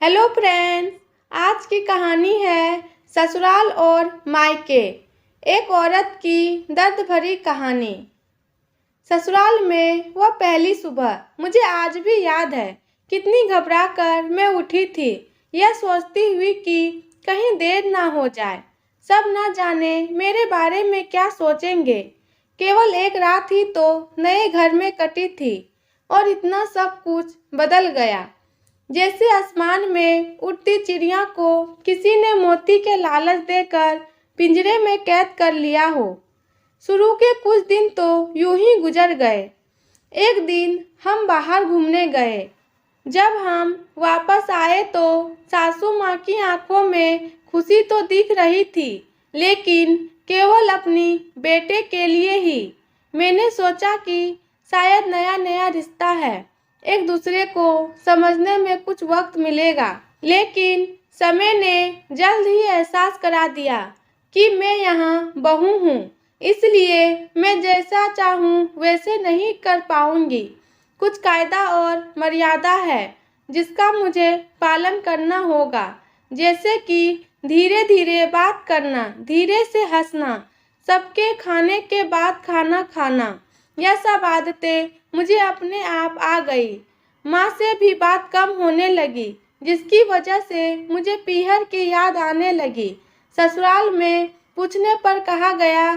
Hello friends, आज की कहानी है ससुराल और मायके। एक औरत की दर्द भरी कहानी। ससुराल में वह पहली सुबह मुझे आज भी याद है। कितनी घबरा कर मैं उठी थी, यह सोचती हुई कि कहीं देर ना हो जाए। सब ना जाने मेरे बारे में क्या सोचेंगे। केवल एक रात ही तो नए घर में कटी थी और इतना सब कुछ बदल गया। जैसे आसमान में उड़ती चिड़िया को किसी ने मोती के लालच देकर पिंजरे में कैद कर लिया हो। शुरू के कुछ दिन तो यूं ही गुजर गए। एक दिन हम बाहर घूमने गए। जब हम वापस आए तो सासू माँ की आंखों में खुशी तो दिख रही थी, लेकिन केवल अपनी बेटे के लिए ही। मैंने सोचा कि शायद नया नया रिश्ता है, एक दूसरे को समझने में कुछ वक्त मिलेगा। लेकिन समय ने जल्द ही एहसास करा दिया कि मैं यहाँ बहू हूँ, इसलिए मैं जैसा चाहूँ वैसे नहीं कर पाऊंगी। कुछ कायदा और मर्यादा है जिसका मुझे पालन करना होगा, जैसे कि धीरे धीरे बात करना, धीरे से हंसना, सबके खाने के बाद खाना खाना। यह सब आदतें मुझे अपने आप आ गई। माँ से भी बात कम होने लगी, जिसकी वजह से मुझे पीहर की याद आने लगी। ससुराल में पूछने पर कहा गया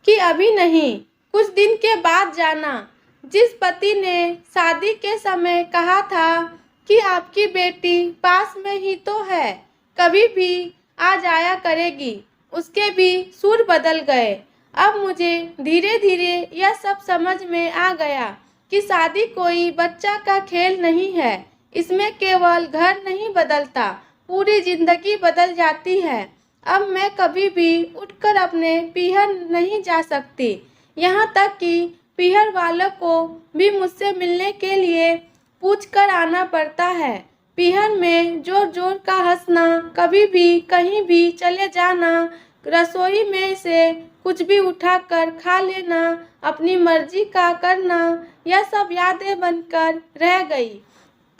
कि अभी नहीं, कुछ दिन के बाद जाना। जिस पति ने शादी के समय कहा था कि आपकी बेटी पास में ही तो है, कभी भी आ जाया करेगी, उसके भी सुर बदल गए। अब मुझे धीरे धीरे यह सब समझ में आ गया कि शादी कोई बच्चा का खेल नहीं है। इसमें केवल घर नहीं बदलता, पूरी जिंदगी बदल जाती है। अब मैं कभी भी उठकर अपने पीहर नहीं जा सकती, यहाँ तक कि पीहर वालों को भी मुझसे मिलने के लिए पूछ कर आना पड़ता है। पीहर में जोर जोर का हंसना, कभी भी कहीं भी चले जाना, रसोई में से कुछ भी उठाकर खा लेना, अपनी मर्जी का करना, यह सब यादें बनकर रह गई।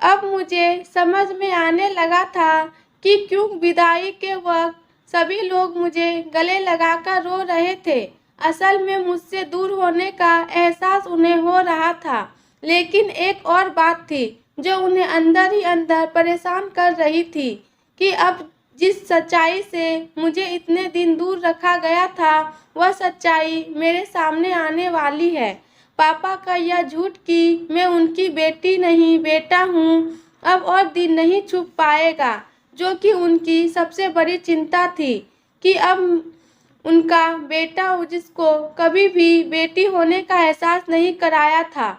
अब मुझे समझ में आने लगा था कि क्यों विदाई के वक्त सभी लोग मुझे गले लगाकर रो रहे थे। असल में मुझसे दूर होने का एहसास उन्हें हो रहा था, लेकिन एक और बात थी जो उन्हें अंदर ही अंदर परेशान कर रही थी कि अब जिस सच्चाई से मुझे इतने दिन दूर रखा गया था, वह सच्चाई मेरे सामने आने वाली है। पापा का यह झूठ कि मैं उनकी बेटी नहीं बेटा हूँ, अब और दिन नहीं छुप पाएगा, जो कि उनकी सबसे बड़ी चिंता थी कि अब उनका बेटा जिसको कभी भी बेटी होने का एहसास नहीं कराया था,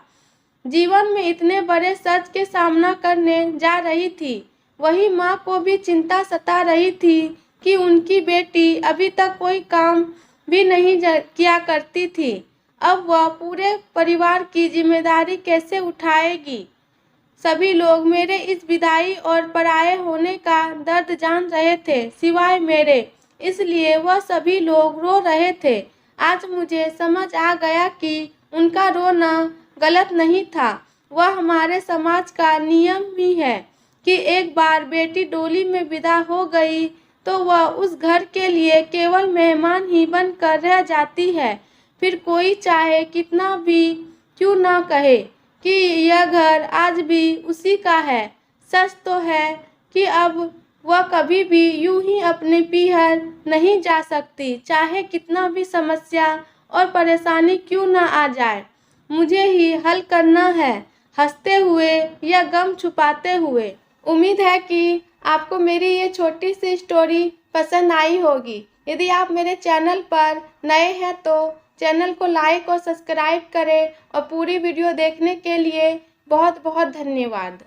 जीवन में इतने बड़े सच के सामना करने जा रही थी। वही माँ को भी चिंता सता रही थी कि उनकी बेटी अभी तक कोई काम भी नहीं किया करती थी, अब वह पूरे परिवार की जिम्मेदारी कैसे उठाएगी। सभी लोग मेरे इस विदाई और पराये होने का दर्द जान रहे थे, सिवाय मेरे, इसलिए वह सभी लोग रो रहे थे। आज मुझे समझ आ गया कि उनका रोना गलत नहीं था, वह हमारे समाज का नियम ही है कि एक बार बेटी डोली में विदा हो गई तो वह उस घर के लिए केवल मेहमान ही बनकर रह जाती है, फिर कोई चाहे कितना भी क्यों ना कहे कि यह घर आज भी उसी का है। सच तो है कि अब वह कभी भी यूं ही अपने पीहर नहीं जा सकती, चाहे कितना भी समस्या और परेशानी क्यों ना आ जाए। मुझे ही हल करना है, हंसते हुए या गम छुपाते हुए। उम्मीद है कि आपको मेरी ये छोटी सी स्टोरी पसंद आई होगी। यदि आप मेरे चैनल पर नए हैं तो चैनल को लाइक और सब्सक्राइब करें और पूरी वीडियो देखने के लिए बहुत बहुत धन्यवाद।